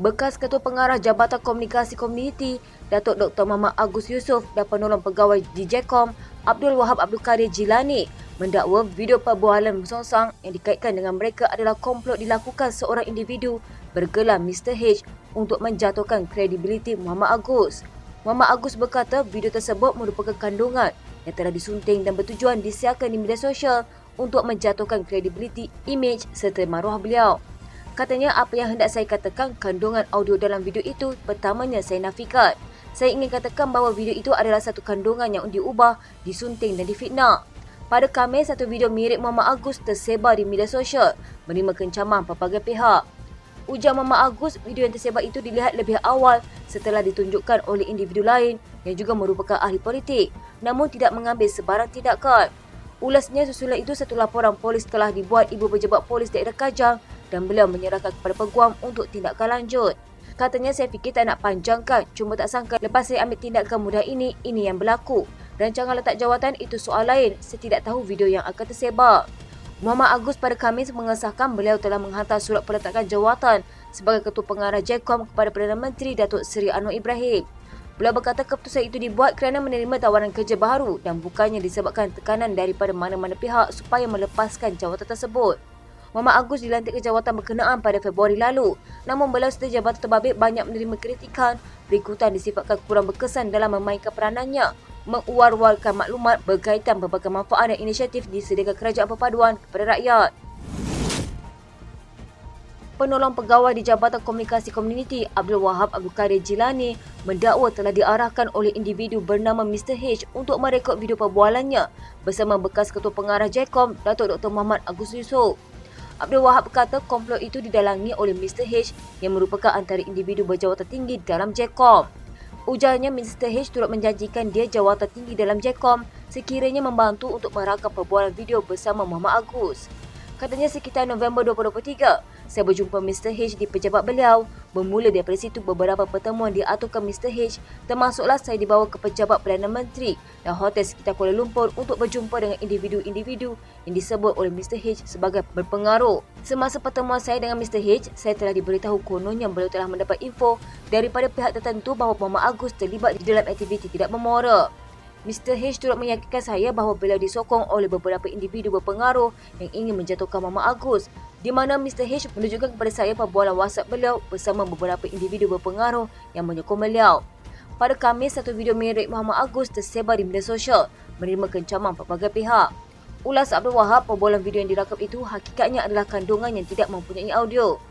Bekas Ketua Pengarah Jabatan Komunikasi Komuniti Datuk Dr. Muhammad Agus Yusof dan penolong pegawai di JKOM Abdul Wahab Abdul Kadir Jilani mendakwa video perbualan bersongsang yang dikaitkan dengan mereka adalah komplot dilakukan seorang individu bergelar Mr. H untuk menjatuhkan kredibiliti Muhammad Agus. Muhammad Agus berkata video tersebut merupakan kandungan yang telah disunting dan bertujuan disiarkan di media sosial untuk menjatuhkan kredibiliti, imej serta maruah beliau. Katanya apa yang hendak saya katakan kandungan audio dalam video itu pertamanya saya nafikan. Saya ingin katakan bahawa video itu adalah satu kandungan yang diubah, disunting dan difitnah. Pada Khamis, satu video mirip Muhammad Agus tersebar di media sosial menerima kencaman pelbagai pihak. Ujar Muhammad Agus, video yang tersebar itu dilihat lebih awal setelah ditunjukkan oleh individu lain yang juga merupakan ahli politik namun tidak mengambil sebarang tindakan. Ulasnya, susulan itu satu laporan polis telah dibuat Ibu Pejabat Polis Daerah Kajang dan beliau menyerahkan kepada peguam untuk tindakan lanjut. Katanya, saya fikir tak nak panjangkan, cuma tak sangka lepas saya ambil tindakan mudah ini yang berlaku. Rancangan letak jawatan itu soal lain, saya tidak tahu video yang akan tersebar. Muhammad Agus pada Khamis mengesahkan beliau telah menghantar surat peletakan jawatan sebagai Ketua Pengarah JKOM kepada Perdana Menteri Datuk Seri Anwar Ibrahim. Beliau berkata keputusan itu dibuat kerana menerima tawaran kerja baru dan bukannya disebabkan tekanan daripada mana-mana pihak supaya melepaskan jawatan tersebut. Muhammad Agus dilantik ke jawatan berkenaan pada Februari lalu. Namun beliau serta jabatan terbabit banyak menerima kritikan berikutan disifatkan kurang berkesan dalam memainkan peranannya, menguar-warkan maklumat berkaitan berbagai manfaat dan inisiatif disediakan kerajaan perpaduan kepada rakyat. Penolong pegawai di Jabatan Komunikasi Komuniti Abdul Wahab Abdul Kadir Jilani mendakwa telah diarahkan oleh individu bernama Mr. H untuk merekod video perbualannya bersama bekas Ketua Pengarah JKOM Datuk Dr. Muhammad Agus Yusof. Abdul Wahab berkata komplot itu didalangi oleh Mr. H yang merupakan antara individu berjawatan tinggi dalam JKOM. Ujarnya Mr. H turut menjanjikan dia jawatan tinggi dalam JKOM sekiranya membantu untuk merakam perbualan video bersama Muhammad Agus. Katanya sekitar November 2023, saya berjumpa Mr. H di pejabat beliau. Bermula daripada situ beberapa pertemuan diaturkan Mr. H, termasuklah saya dibawa ke pejabat Perdana Menteri dan hotel sekitar Kuala Lumpur untuk berjumpa dengan individu-individu yang disebut oleh Mr. H sebagai berpengaruh. Semasa pertemuan saya dengan Mr. H, saya telah diberitahu kononnya beliau telah mendapat info daripada pihak tertentu bahawa Muhammad Agus terlibat di dalam aktiviti tidak memora. Mr. H turut meyakinkan saya bahawa beliau disokong oleh beberapa individu berpengaruh yang ingin menjatuhkan Muhammad Agus, di mana Mr. H menunjukkan kepada saya perbualan WhatsApp beliau bersama beberapa individu berpengaruh yang menyokong beliau. Pada Khamis, satu video mirip Muhammad Agus tersebar di media sosial menerima kencaman pelbagai pihak. Ulas Abdul Wahab, perbualan video yang dirakam itu hakikatnya adalah kandungan yang tidak mempunyai audio.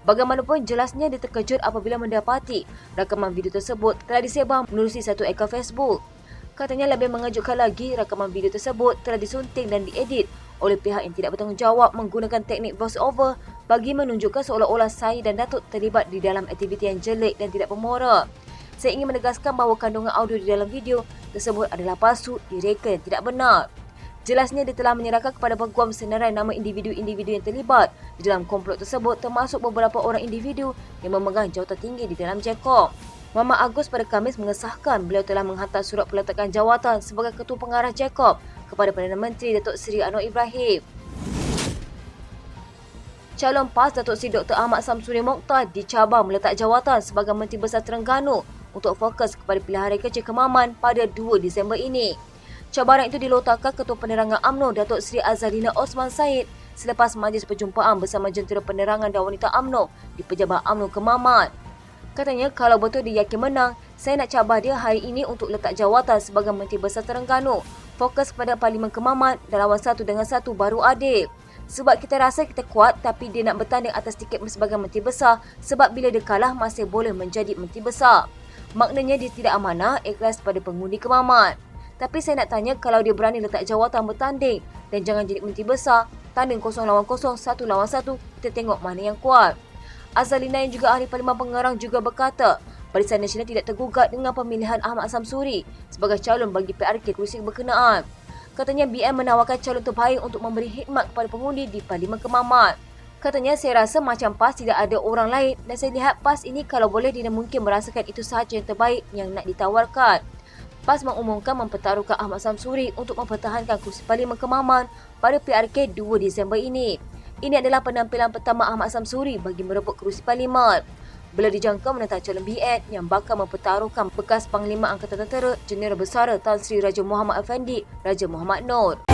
Bagaimanapun, jelasnya dia terkejut apabila mendapati rakaman video tersebut telah disebar menerusi satu akaun Facebook. Katanya lebih mengejutkan lagi, rakaman video tersebut telah disunting dan diedit oleh pihak yang tidak bertanggungjawab menggunakan teknik voice over bagi menunjukkan seolah-olah saya dan Datuk terlibat di dalam aktiviti yang jelek dan tidak bermora. Saya ingin menegaskan bahawa kandungan audio di dalam video tersebut adalah palsu, direka dan tidak benar. Jelasnya dia telah menyerahkan kepada peguam senarai nama individu-individu yang terlibat di dalam komplot tersebut termasuk beberapa orang individu yang memegang jawatan tinggi di dalam JKOM. Muhammad Agus pada Khamis mengesahkan beliau telah menghantar surat peletakan jawatan sebagai Ketua Pengarah JKOM kepada Perdana Menteri Datuk Seri Anwar Ibrahim. Calon PAS Datuk Seri Dr. Ahmad Samsuri Mokhtar dicabar meletak jawatan sebagai Menteri Besar Terengganu untuk fokus kepada pilihan raya kecil Kemaman pada 2 Disember ini. Cabaran itu dilontarkan Ketua Penerangan UMNO Datuk Seri Azalina Osman Said selepas majlis perjumpaan bersama Jentera Penerangan dan Wanita UMNO di Pejabat UMNO Kemaman. Katanya kalau betul dia yakin menang, saya nak cabar dia hari ini untuk letak jawatan sebagai Menteri Besar Terengganu. Fokus kepada Parlimen Kemaman dan lawan 1 dengan 1 baru adil. Sebab kita rasa kita kuat tapi dia nak bertanding atas tiket sebagai Menteri Besar sebab bila dia kalah masih boleh menjadi Menteri Besar. Maknanya dia tidak amanah, ikhlas pada pengundi Kemaman. Tapi saya nak tanya kalau dia berani letak jawatan bertanding dan jangan jadi Menteri Besar, tanding 0 lawan 0, 1 lawan 1, kita tengok mana yang kuat. Azalina yang juga ahli Parlimen Pengarang juga berkata, Barisan Nasional tidak tergugat dengan pemilihan Ahmad Samsuri sebagai calon bagi PRK kerusi berkenaan. Katanya BN menawarkan calon terbaik untuk memberi khidmat kepada pengundi di Parlimen Kemaman. Katanya saya rasa macam PAS tidak ada orang lain dan saya lihat PAS ini kalau boleh dia mungkin merasakan itu sahaja yang terbaik yang nak ditawarkan. PAS mengumumkan mempertaruhkan Ahmad Samsuri untuk mempertahankan kursi Parlimen Kemaman pada PRK 2 Disember ini. Ini adalah penampilan pertama Ahmad Samsuri bagi merebut kerusi parlimen. Beliau dijangka menentang calon BN yang bakal mempertaruhkan bekas Panglima Angkatan Tentera Jeneral Besar Tan Sri Raja Muhammad Effendi, Raja Muhammad Noor.